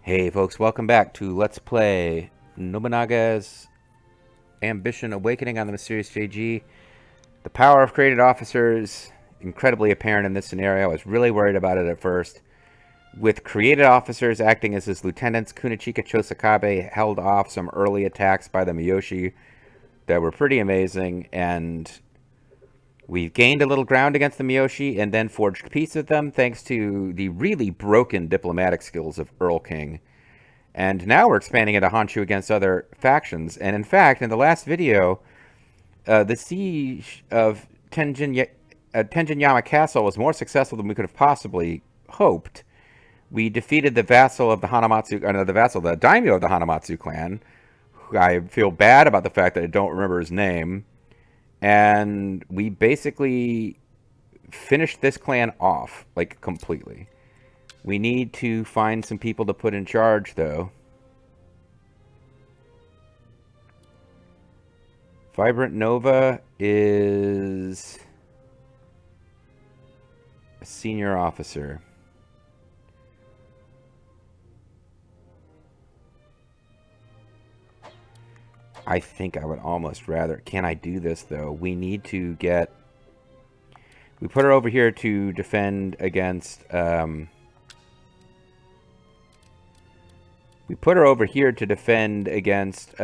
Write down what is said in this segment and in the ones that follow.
Hey folks, welcome back to Let's Play Nobunaga's Ambition Awakening on the Mysterious JG. The power of created officers, incredibly apparent in this scenario. I was really worried about it at first. With created officers acting as his lieutenants, Kunichika Chosakabe held off some early attacks by the Miyoshi that were pretty amazing, and we gained a little ground against the Miyoshi and then forged peace with them thanks to the really broken diplomatic skills of Earl King. And now we're expanding into Honshu against other factions. And in fact, in the last video, the siege of Tenjinyama Castle was more successful than we could have possibly hoped. We defeated the vassal of the Hanamatsu, the daimyo of the Hanamatsu clan. I feel bad about the fact that I don't remember his name. And we basically finished this clan off, like, completely. We need to find some people to put in charge, though. Vibrant Nova is a senior officer. I think I would almost rather... Can I do this, though? We need to get... We put her over here to defend against... We put her over here to defend against...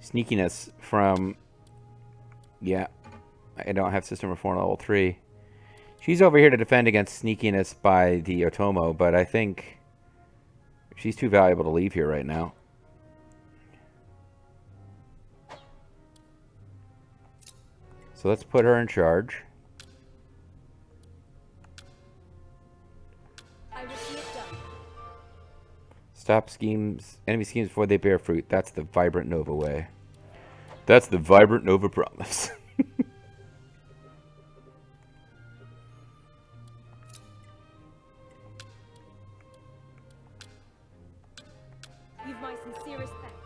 sneakiness from... Yeah. I don't have System Reform Level 3. She's over here to defend against sneakiness by the Otomo, but I think she's too valuable to leave here right now. So let's put her in charge. Stop enemy schemes before they bear fruit. That's the Vibrant Nova way. That's the Vibrant Nova promise. You've my sincerest thanks.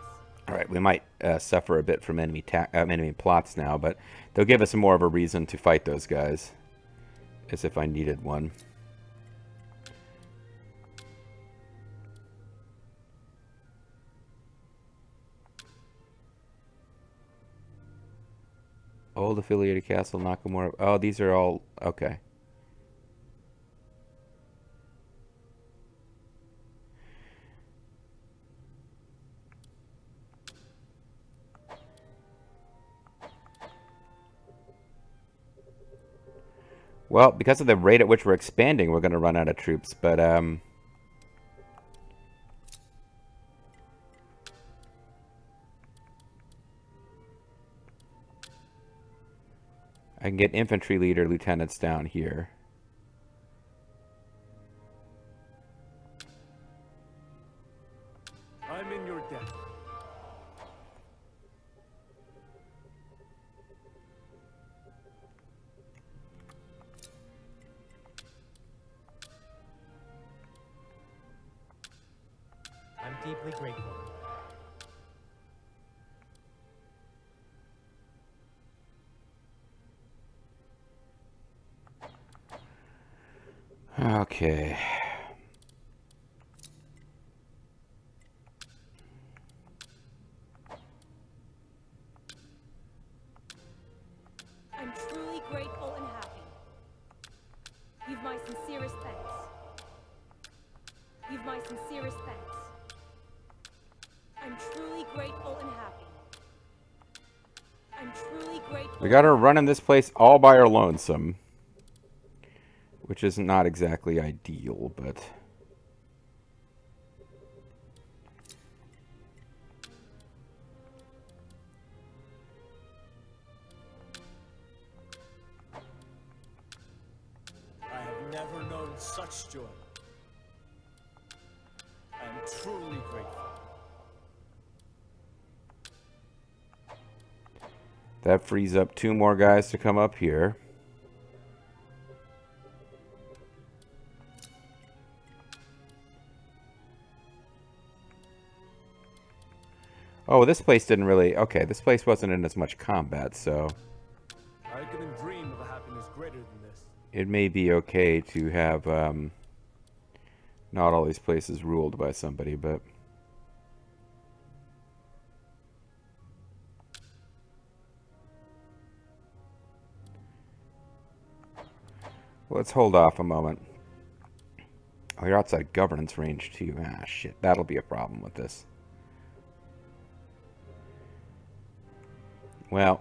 Alright, we might suffer a bit from enemy plots now, but they'll give us more of a reason to fight those guys. As if I needed one. Old affiliated castle, Nakamura. Oh, these are all... Okay. Well, because of the rate at which we're expanding, we're going to run out of troops, but, I can get infantry leader lieutenants down here. I'm in your debt. I'm deeply grateful. Okay. I'm truly grateful and happy. You've my sincerest thanks. You've my sincerest thanks. I'm truly grateful and happy. I'm truly grateful. We got her running this place all by her lonesome. Which is not exactly ideal, but... I have never known such joy. I am truly grateful. That frees up 2 more guys to come up here. Oh, this place didn't really... Okay, this place wasn't in as much combat, so... I couldn't dream of a happiness greater than this. It may be okay to have Not all these places ruled by somebody, but... Let's hold off a moment. Oh, you're outside governance range, too. Ah, shit. That'll be a problem with this. Well...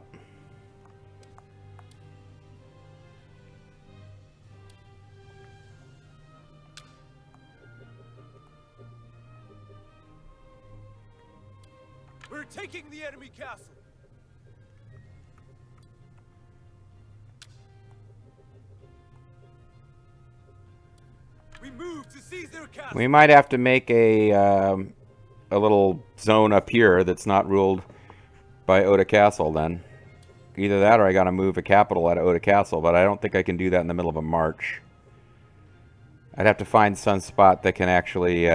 We're taking the enemy castle. We move to seize their castle. We might have to make a little zone up here that's not ruled by Oda Castle, then. Either that or I gotta move a capital out of Oda Castle, but I don't think I can do that in the middle of a march. I'd have to find some spot that can actually...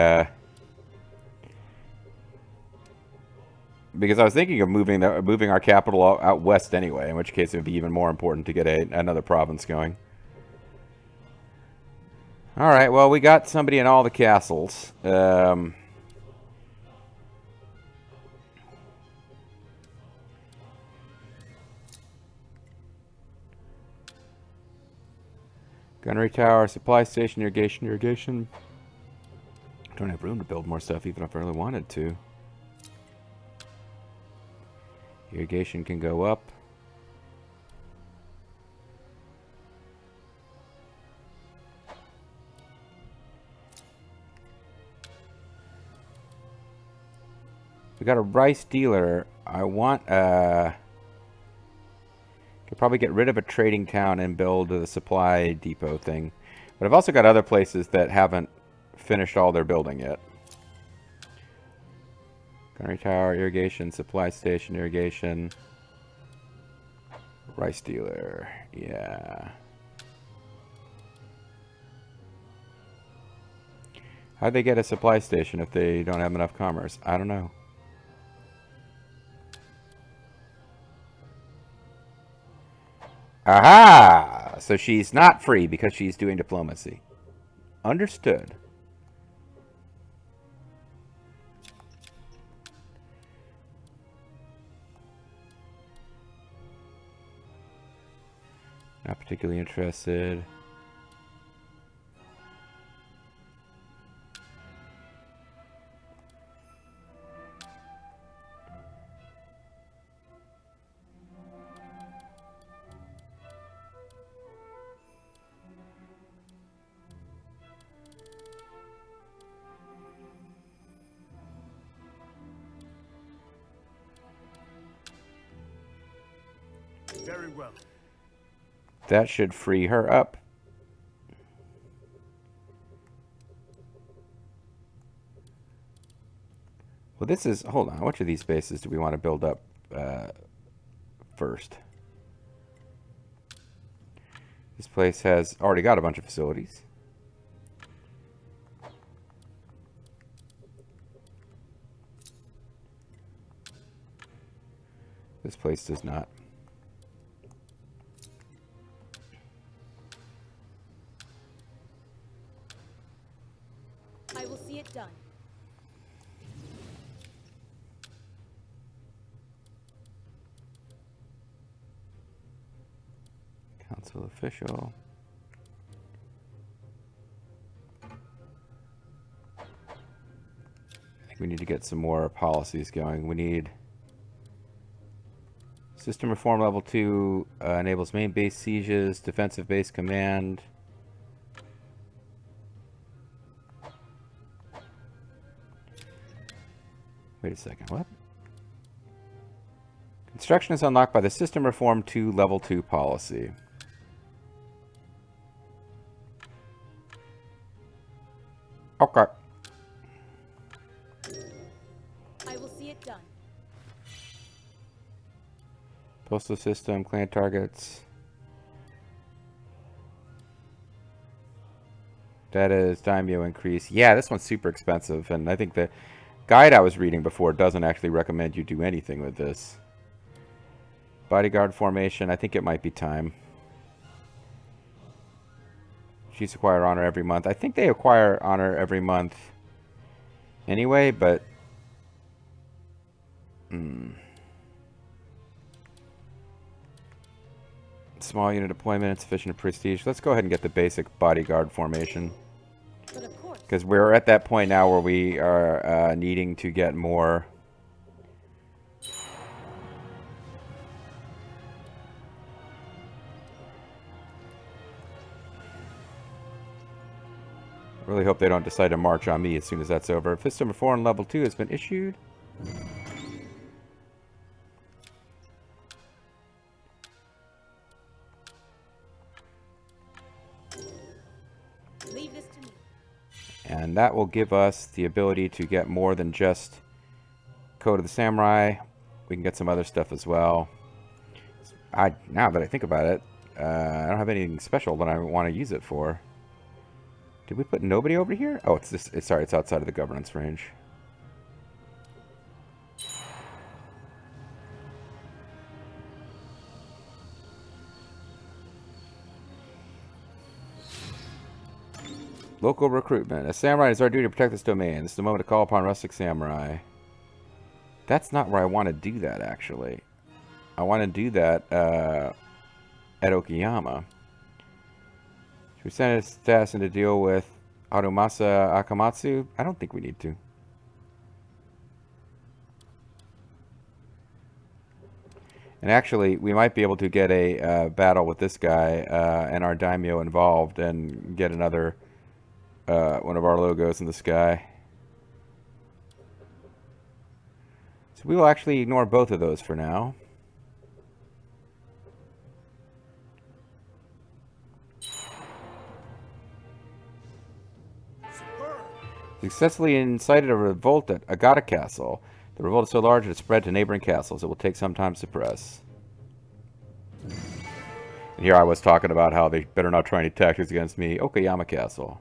because I was thinking of moving our capital out west anyway, in which case it would be even more important to get another province going. Alright, well, we got somebody in all the castles. Gunnery tower, supply station, irrigation. Don't have room to build more stuff even if I really wanted to. Irrigation can go up. We got a rice dealer. I want could probably get rid of a trading town and build the supply depot thing. But I've also got other places that haven't finished all their building yet. Gunnery tower, irrigation, supply station, irrigation. Rice dealer. Yeah. How'd they get a supply station if they don't have enough commerce? I don't know. Aha! So she's not free because she's doing diplomacy. Understood. Not particularly interested. Very well. That should free her up. Well, this is... Hold on. Which of these bases do we want to build up first? This place has already got a bunch of facilities. This place does not. I will see it done. Council official. I think we need to get some more policies going. We need system reform level 2 enables main base sieges, defensive base command. Wait a second, what? Construction is unlocked by the System Reform 2 Level 2 policy. Okay. I will see it done. Postal system, clan targets. That is daimyo increase. Yeah, this one's super expensive, and I think the guide I was reading before doesn't actually recommend you do anything with this. Bodyguard formation, I think it might be time. Chiefs acquire honor every month. I think they acquire honor every month anyway, but... Small unit deployment, insufficient prestige. Let's go ahead and get the basic bodyguard formation. But of course. Because we're at that point now where we are needing to get more... Really hope they don't decide to march on me as soon as that's over. Fist number 4 on level 2 has been issued. Leave this to me. And that will give us the ability to get more than just Code of the Samurai. We can get some other stuff as well. Now that I think about it, I don't have anything special that I want to use it for. Did we put nobody over here? Oh, it's this. Sorry, it's outside of the governance range. Local recruitment. As samurai, it is our duty to protect this domain. This is the moment to call upon rustic samurai. That's not where I want to do that, actually. I want to do that at Okayama. Should we send his assassin to deal with Harumasa Akamatsu? I don't think we need to. And actually, we might be able to get a battle with this guy and our daimyo involved and get another one of our logos in the sky. So we will actually ignore both of those for now. Successfully incited a revolt at Agata Castle. The revolt is so large it has spread to neighboring castles. It will take some time to suppress. And here I was talking about how they better not try any tactics against me. Okayama Castle.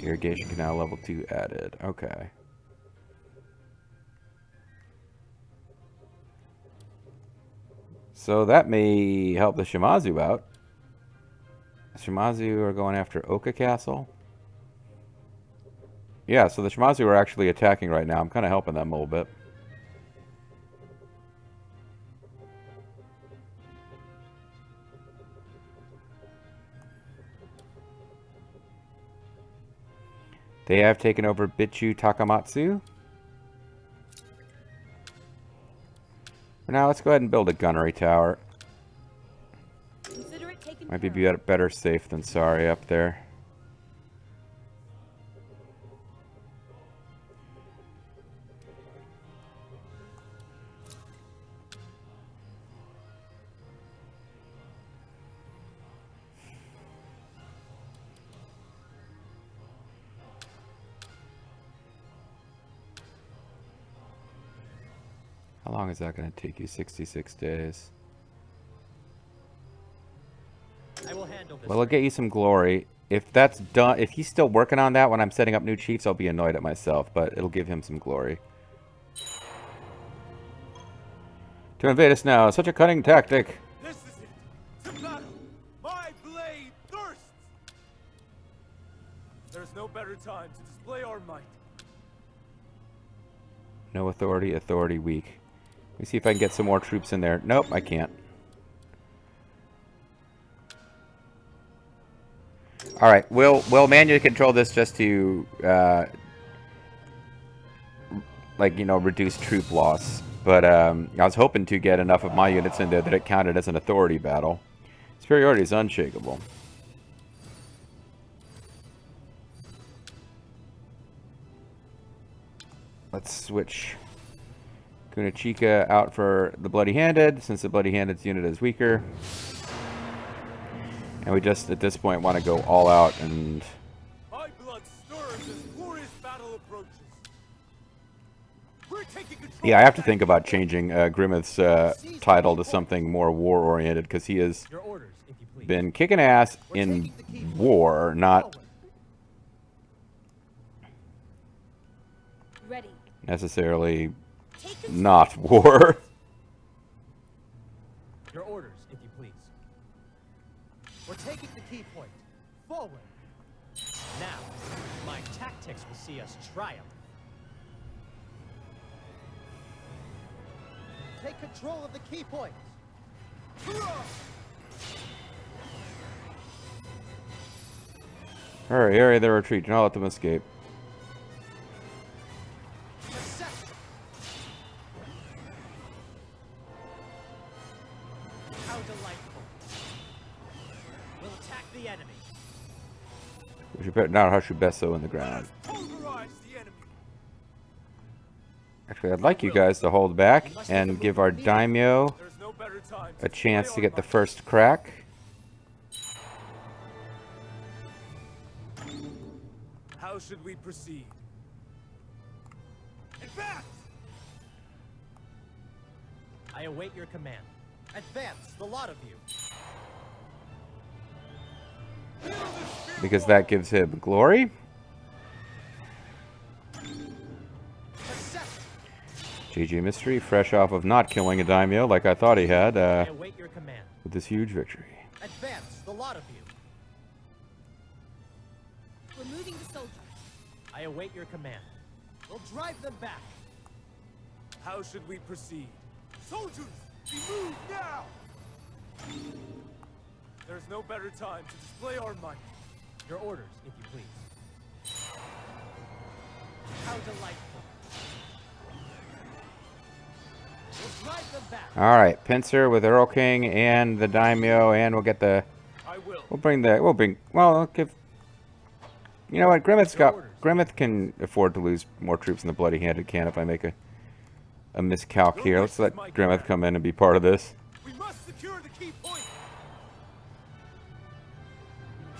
Irrigation canal level 2 added. Okay. So that may help the Shimazu out. The Shimazu are going after Oka Castle. Yeah, so the Shimazu are actually attacking right now. I'm kind of helping them a little bit. They have taken over Bichu Takamatsu. For now, let's go ahead and build a gunnery tower. Consider it taken Might be care of. better safe than sorry up there. How long is that going to take you? 66 days. I will handle this. Well, it'll get you some glory. If that's done, if he's still working on that when I'm setting up new chiefs, I'll be annoyed at myself, but it'll give him some glory. To invade us now, such a cunning tactic. This is it! To battle! My blade thirsts! There's no better time to display our might. No authority, authority weak. Let me see if I can get some more troops in there. Nope, I can't. Alright, we'll manually control this just to, like, you know, reduce troop loss. But I was hoping to get enough of my units in there that it counted as an authority battle. Superiority is unshakable. Let's switch Kunachika out for the Bloody Handed, since the Bloody Handed's unit is weaker. And we just, at this point, want to go all out and... My blood stirs as glorious battle approaches. We're taking control. Yeah, I have to think about changing Grimmeth's title to something more war-oriented, because he has Your orders, if you please. been kicking ass in war, not Ready. necessarily Take control. not war. Your orders, if you please. We're taking the key point. Forward. tactics will see us triumph. Take control of the key points. Hurry, area their retreat. Do not let them escape. Perception. How delightful. We'll attack the enemy. We should better not hush Besso in the ground. Pulverize the enemy. Actually, I'd like you guys to hold back and give our daimyo There's no better time a to chance display to get our the might. first crack. How should we proceed? Advance! I await your command. Advance, the lot of you. Because that gives him glory. Perception. GG Mystery, fresh off of not killing a daimyo like I thought he had, I await your command. with this huge victory. Advance, the lot of you. Removing the soldiers. I await your command. We'll drive them back. How should we proceed? Soldiers, we move now! There's no better time to display our might. Your orders, if you please. How delightful. We'll drive them back. Alright, Pincer with Earl King and the daimyo, and we'll get the... I will. Well, I'll give... You know what, Grimmeth can afford to lose more troops in the Bloody Handed can if I make a miscalc here. Let's let Grimmeth come in and be part of this. We must secure the key point.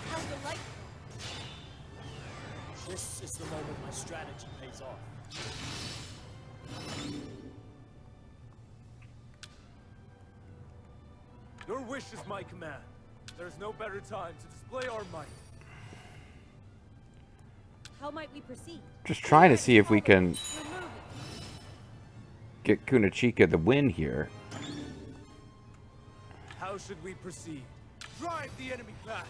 How delightful. This is the moment my strategy pays off. Your wish is my command. There's no better time to display our might. How might we proceed? Just trying to see if we can Remove it. get Kunachika the win here. How should we proceed? Drive the enemy back.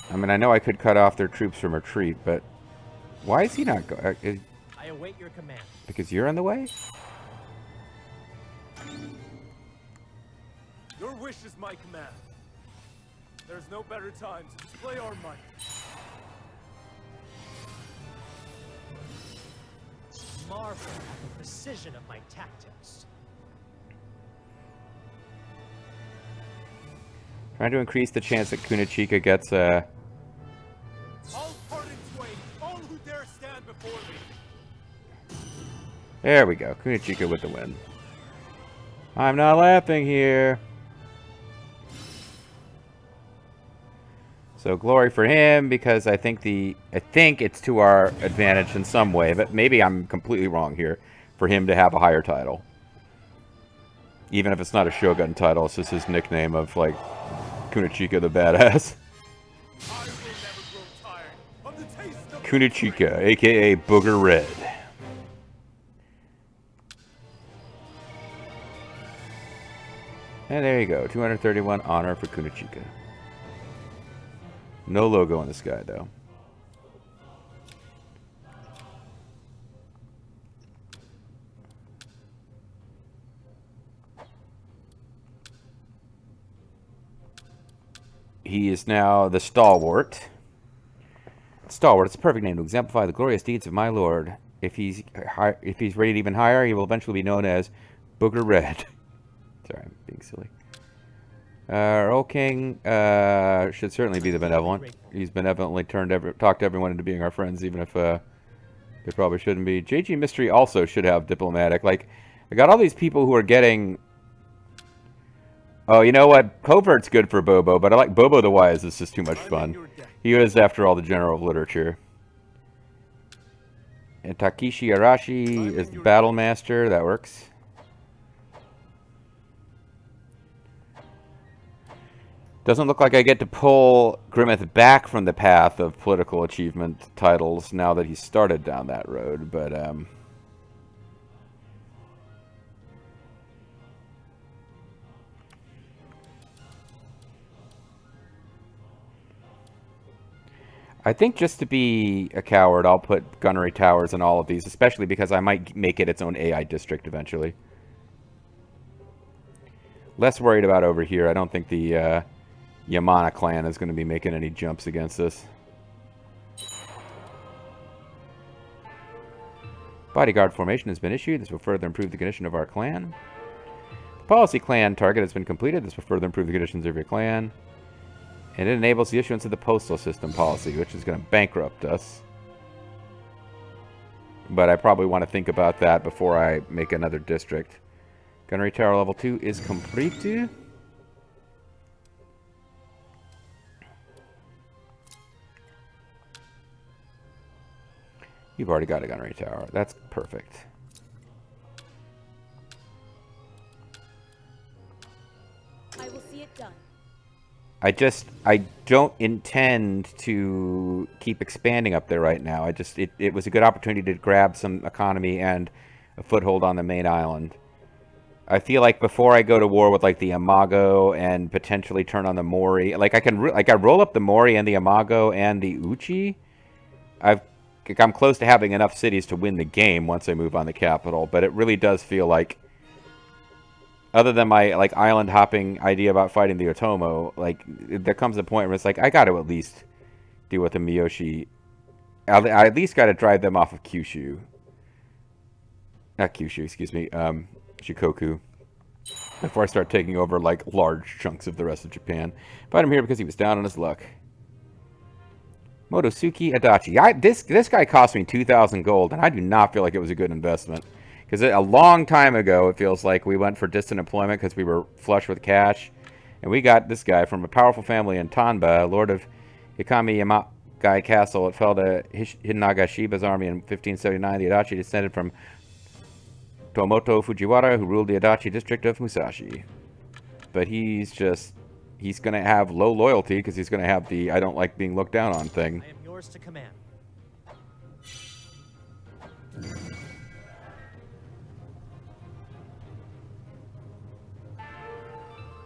I mean, I know I could cut off their troops from retreat, but why is he not going? I await your command. Because you're in the way? Your wish is my command. There's no better time to display our might. Marvel at the precision of my tactics. Trying to increase the chance that Kunachika gets All part in twain, all who dare stand before me. There we go. Kunachika with the win. I'm not laughing here. So glory for him, because I think it's to our advantage in some way, but maybe I'm completely wrong here for him to have a higher title. Even if it's not a Shogun title, it's just his nickname of like Kunachika the Badass. I will never grow tired of the taste of Kunachika, aka Booger Red. And there you go, 231 honor for Kunachika. No logo in the sky, though. He is now the Stalwart. Stalwart, it's a perfect name to exemplify the glorious deeds of my lord. If he's rated even higher, he will eventually be known as Booger Red. Sorry, I'm being silly. Earl King should certainly be the benevolent. He's benevolently talked everyone into being our friends, even if they probably shouldn't be. JG Mystery also should have diplomatic. Like, I got all these people who are getting... Oh, you know what? Covert's good for Bobo, but I like Bobo the Wise. It's just too much fun. He is, after all, the general of literature. And Takeshi Arashi is the battle master. That works. Doesn't look like I get to pull Grimmeth back from the path of political achievement titles now that he's started down that road, but I think just to be a coward, I'll put gunnery towers in all of these, especially because I might make it its own AI district eventually. Less worried about over here. I don't think the Yamana clan is going to be making any jumps against us. Bodyguard formation has been issued. This will further improve the condition of our clan. The policy clan target has been completed. This will further improve the conditions of your clan. And it enables the issuance of the postal system policy, which is going to bankrupt us. But I probably want to think about that before I make another district. Gunnery tower level 2 is complete. You've already got a gunnery tower. That's perfect. I will see it done. I don't intend to keep expanding up there right now. It was a good opportunity to grab some economy and a foothold on the main island. I feel like before I go to war with like the Imago and potentially turn on the Mori, like I roll up the Mori and the Imago and the Uchi. I'm close to having enough cities to win the game once I move on the capital, but it really does feel like, other than my like island hopping idea about fighting the Otomo, like there comes a point where it's like I got to at least deal with the Miyoshi. I at least got to drive them off of Kyushu. Not Kyushu, excuse me. Shikoku. Before I start taking over like large chunks of the rest of Japan. Fight him here because he was down on his luck. Motosuke Adachi. This guy cost me 2,000 gold, and I do not feel like it was a good investment. Because a long time ago, it feels like we went for distant employment because we were flush with cash. And we got this guy from a powerful family in Tanba, lord of Hikami Yamagai Castle. It fell to Hidenaga Shiba's army in 1579. The Adachi descended from Tomoto Fujiwara, who ruled the Adachi district of Musashi. But he's going to have low loyalty because he's going to have the I don't like being looked down on thing. I am yours to command.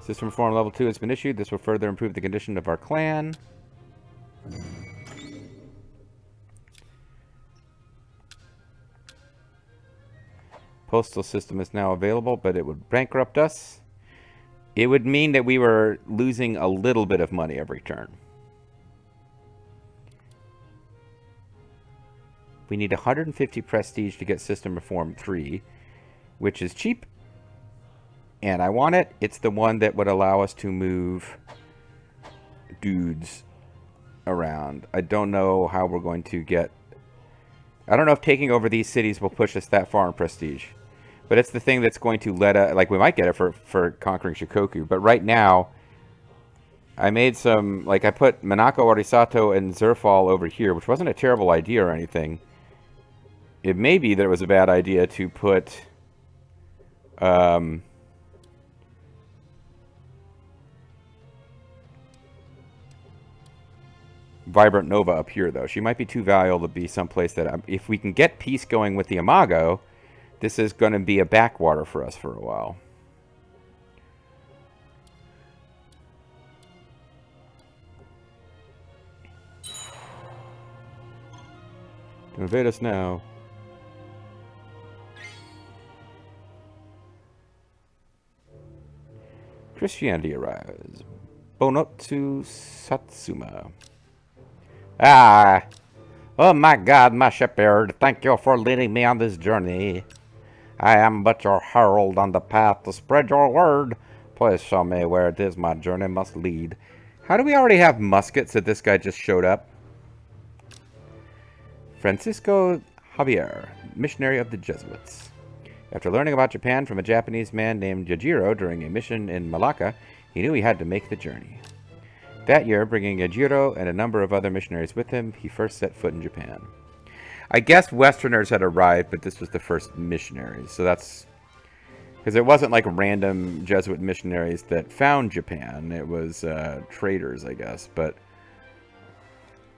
System reform level 2 has been issued. This will further improve the condition of our clan. Postal system is now available, but it would bankrupt us. It would mean that we were losing a little bit of money every turn. We need 150 prestige to get System Reform 3, which is cheap. And I want it. It's the one that would allow us to move dudes around. I don't know how we're going to get... I don't know if taking over these cities will push us that far in prestige. But it's the thing that's going to let us... Like, we might get it for conquering Shikoku. But right now, I made some... Like, I put Minako, Arisato, and Zerfall over here, which wasn't a terrible idea or anything. It may be that it was a bad idea to put... Vibrant Nova up here, though. She might be too valuable to be someplace that... if we can get peace going with the Imago, this is going to be a backwater for us for a while. Invade us now. Christianity arrives. Bonotsu Satsuma. Ah! Oh my God, my shepherd, thank you for leading me on this journey. I am but your herald on the path to spread your word. Please show me where it is my journey must lead. How do we already have muskets that this guy just showed up? Francisco Javier, missionary of the Jesuits. After learning about Japan from a Japanese man named Yajiro during a mission in Malacca, he knew he had to make the journey. That year, bringing Yajiro and a number of other missionaries with him, he first set foot in Japan. I guess Westerners had arrived, but this was the first missionaries. So that's... because it wasn't like random Jesuit missionaries that found Japan. It was traders, I guess. But,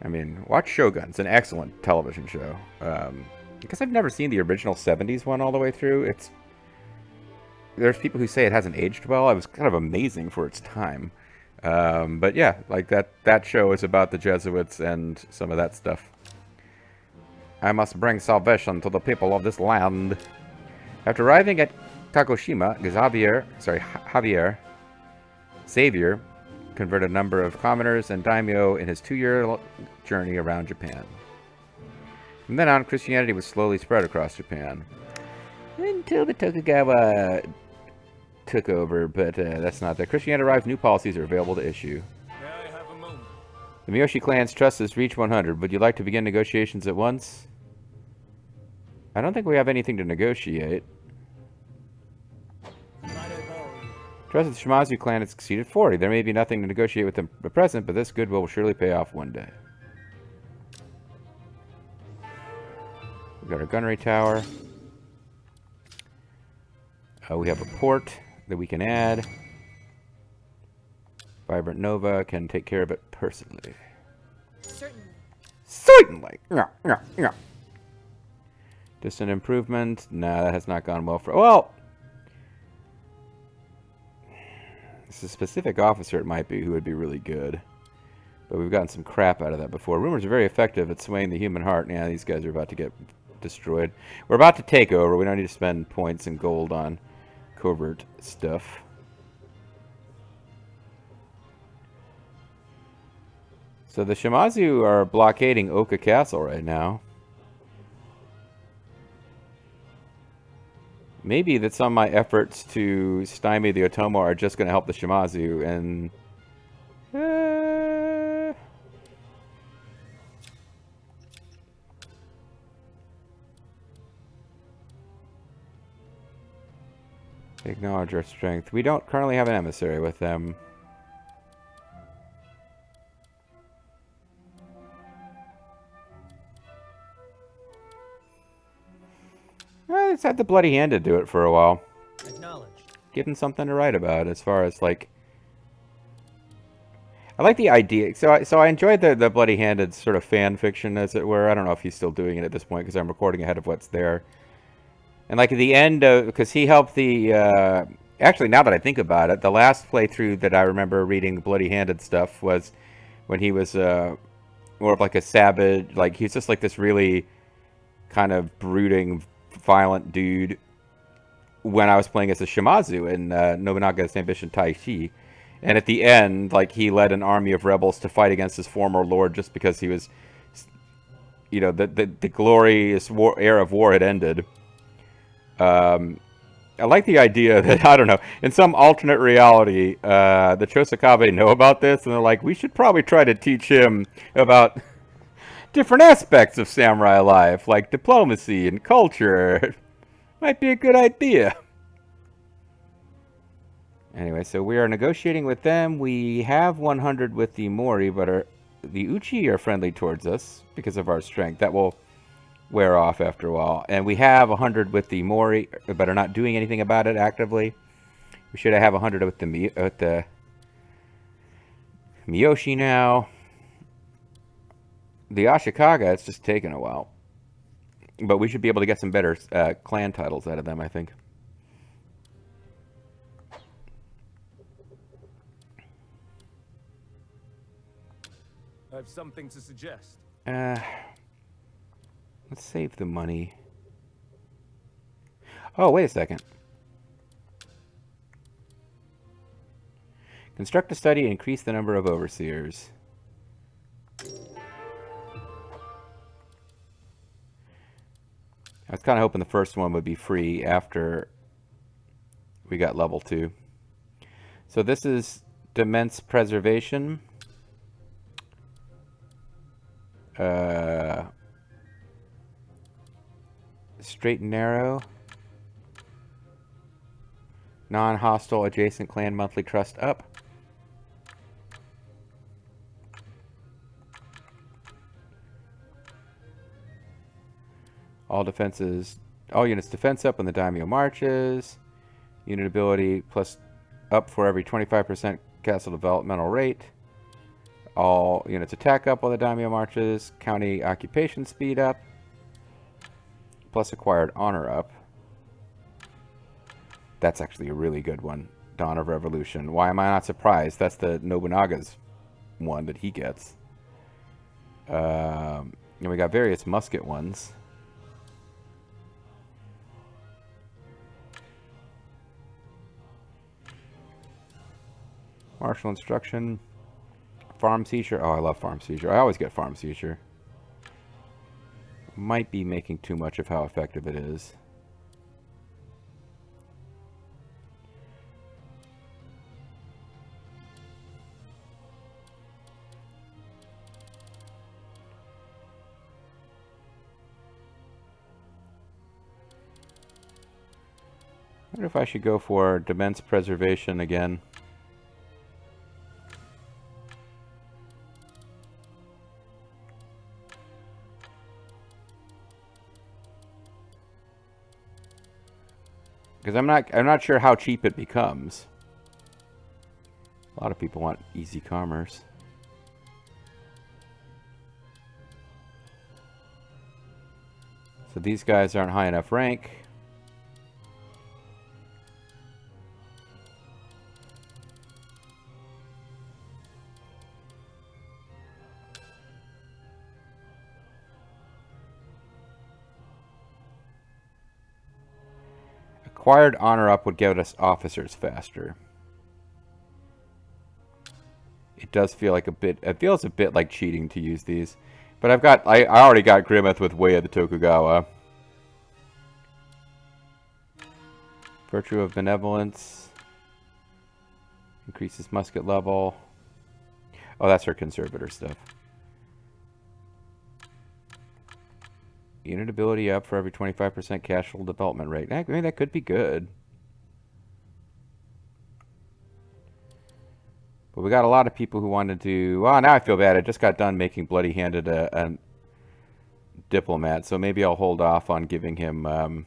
I mean, watch Shogun. It's an excellent television show. Because I've never seen the original 70s one all the way through. There's people who say it hasn't aged well. It was kind of amazing for its time. But yeah, like that show is about the Jesuits and some of that stuff. I must bring salvation to the people of this land. After arriving at Kagoshima, Javier Xavier converted a number of commoners and daimyo in his 2-year journey around Japan. From then on, Christianity was slowly spread across Japan. Until the Tokugawa took over, but that's not that. Christianity arrived, new policies are available to issue. May I have a moment? The Miyoshi clan's trust has reached 100. Would you like to begin negotiations at once? I don't think we have anything to negotiate. Might I borrow you? Trust of the Shimazu clan has exceeded 40. There may be nothing to negotiate with them at present, but this goodwill will surely pay off one day. We've got our gunnery tower. We have a port that we can add. Vibrant Nova can take care of it personally. Certainly. Certainly! Yeah, yeah, yeah. Distant improvement. Nah, that has not gone well for... Well! It's a specific officer it might be who would be really good. But we've gotten some crap out of that before. Rumors are very effective at swaying the human heart. Yeah, these guys are about to get destroyed. We're about to take over. We don't need to spend points and gold on covert stuff. So the Shimazu are blockading Oka Castle right now. Maybe that some of my efforts to stymie the Otomo are just going to help the Shimazu, and... Acknowledge our strength. We don't currently have an emissary with them. Let's have the Bloody Handed do it for a while. Acknowledged. Give them something to write about as far as, like... I like the idea. So I enjoyed the Bloody Handed sort of fan fiction, as it were. I don't know if he's still doing it at this point, because I'm recording ahead of what's there. And, like, at the end, because he helped the... actually, now that I think about it, the last playthrough that I remember reading Bloody Handed stuff was when he was more of like a savage... Like, he's just like this really kind of brooding, violent dude when I was playing as a Shimazu in Nobunaga's Ambition Taishi. And at the end, like, he led an army of rebels to fight against his former lord just because he was, you know, the glorious era of war had ended. I like the idea that, I don't know, in some alternate reality, the Chosakabe know about this, and they're like, we should probably try to teach him about different aspects of samurai life, like diplomacy and culture. Might be a good idea. Anyway, so we are negotiating with them. We have 100 with the Mori, but the Uchi are friendly towards us because of our strength. That will wear off after a while. And we have 100 with the Mori, but are not doing anything about it actively. We should have 100 with the Miyoshi now. The Ashikaga, it's just taken a while. But we should be able to get some better clan titles out of them, I think. I have something to suggest. Let's save the money. Oh, wait a second. Construct a study and increase the number of overseers. I was kind of hoping the first one would be free after we got level 2. So this is Demence Preservation. Straight and narrow. Non-hostile adjacent clan monthly trust up. All units defense up when the daimyo marches. Unit ability plus up for every 25% castle developmental rate. All units attack up while the daimyo marches. County occupation speed up. Plus acquired honor up. That's actually a really good one. Dawn of Revolution. Why am I not surprised? That's the Nobunaga's one that he gets. And we got various musket ones. Martial instruction. Farm seizure. Oh, I love farm seizure. I always get farm seizure. Might be making too much of how effective it is. I wonder if I should go for Demence Preservation again. Because I'm not sure how cheap it becomes. A lot of people want easy commerce. So these guys aren't high enough rank. Acquired honor up would get us officers faster. It does feel like it feels a bit like cheating to use these. But I already got Grimmeth with Way of the Tokugawa. Virtue of Benevolence. Increases musket level. Oh, that's her conservator stuff. Unit ability up for every 25% casual development rate. I mean, that could be good. But we got a lot of people who wanted to... Oh, now I feel bad. I just got done making Bloody Handed a diplomat. So maybe I'll hold off on giving him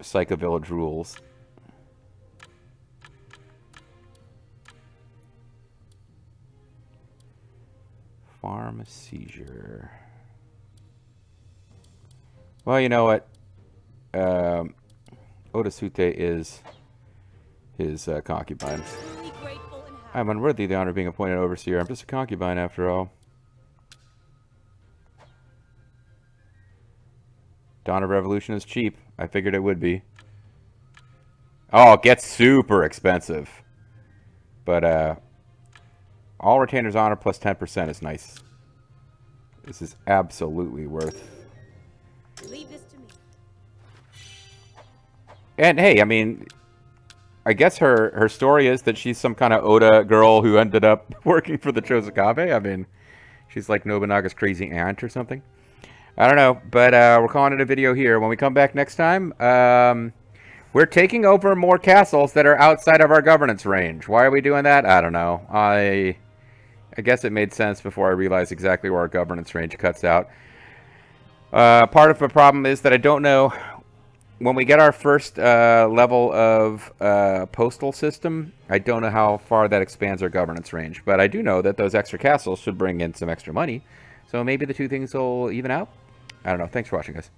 Psycho Village rules. Farm seizure. Well, you know what? Odasute is his concubine. Truly grateful and happy. I'm unworthy of the honor of being appointed overseer. I'm just a concubine after all. Dawn of Revolution is cheap. I figured it would be. Oh, it gets super expensive. But all retainers honor plus 10% is nice. This is absolutely worth. Leave this to me. And hey, I mean, I guess her story is that she's some kind of Oda girl who ended up working for the Chozukabe. I mean, she's like Nobunaga's crazy aunt or something. I don't know, but we're calling it a video here. When we come back next time, we're taking over more castles that are outside of our governance range. Why are we doing that? I don't know. I guess it made sense before I realized exactly where our governance range cuts out. Part of the problem is that I don't know when we get our first level of postal system. I don't know how far that expands our governance range, but I do know that those extra castles should bring in some extra money. So maybe the two things will even out. I don't know. Thanks for watching, guys.